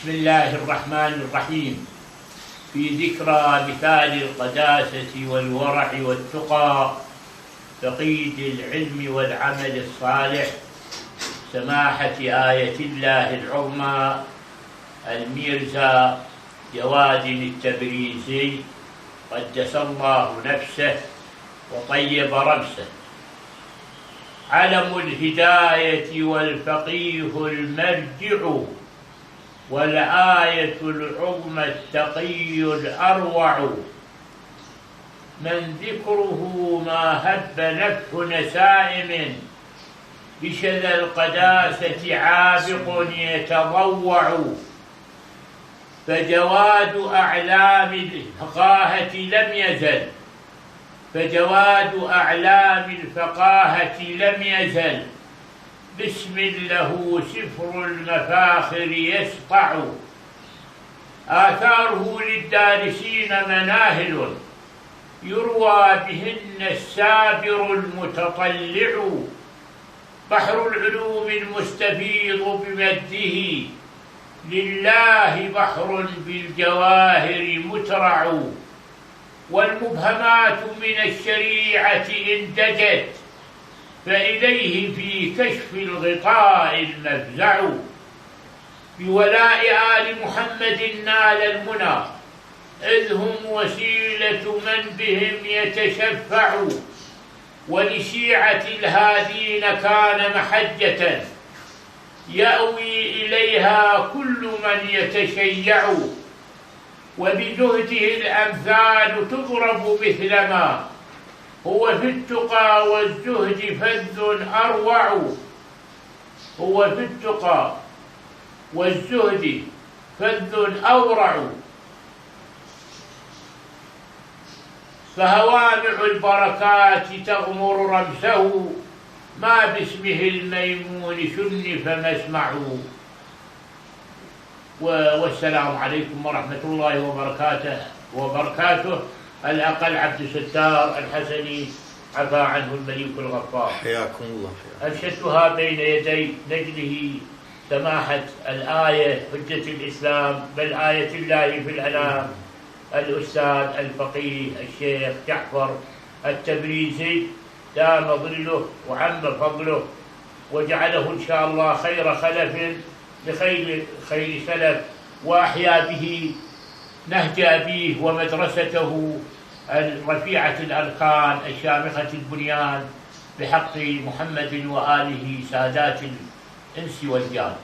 بسم الله الرحمن الرحيم. في ذكرى مثال القداسة والورع والتقى فقيد العلم والعمل الصالح سماحة آية الله العظمى الميرزا جواد التبريزي قدس الله نفسه وطيب ربسه. علم الهداية والفقيه المرجع والآية العظمى التقي الأروع، من ذكره ما هب نفح نسائم بشذا القداسة عابق يتضوع، فجواد أعلام الفقاهة لم يزل لم يزل باسم له سفر المفاخر يسطع، آثاره للدارسين مناهل يروى بهن السابر المتطلع، بحر العلوم المستفيض بمده لله بحر بالجواهر مترع، والمبهمات من الشريعة انتجت فإليه في كشف الغطاء المفزع، بولاء آل محمد نال المنى إذ هم وسيلة من بهم يتشفع، ولشيعة الهادين كان محجة يأوي إليها كل من يتشيع، وبجهده الأمثال تضرب مثلما هو في التقى والزهد فذ أروع، هو في التقى والزهد فذ أورع، فهوامع البركات تغمر رمسه ما باسمه الميمون شنف مسمع. والسلام عليكم ورحمة الله وبركاته. الأقل عبد الستار الحسني عفا عنه الملك الغفار. حياكم الله. أنشدتها بين يدي نجله سماحة الآية حجة الإسلام بل آية الله في الأنام الأستاذ الفقيه الشيخ جعفر التبريزي، دام ظله وعم فضله وجعله إن شاء الله خير خلف خير سلف، وأحيا به نهج أبيه ومدرسته الرفيعة الأركان الشامخة البنيان بحق محمد وآله سادات الإنس والجان.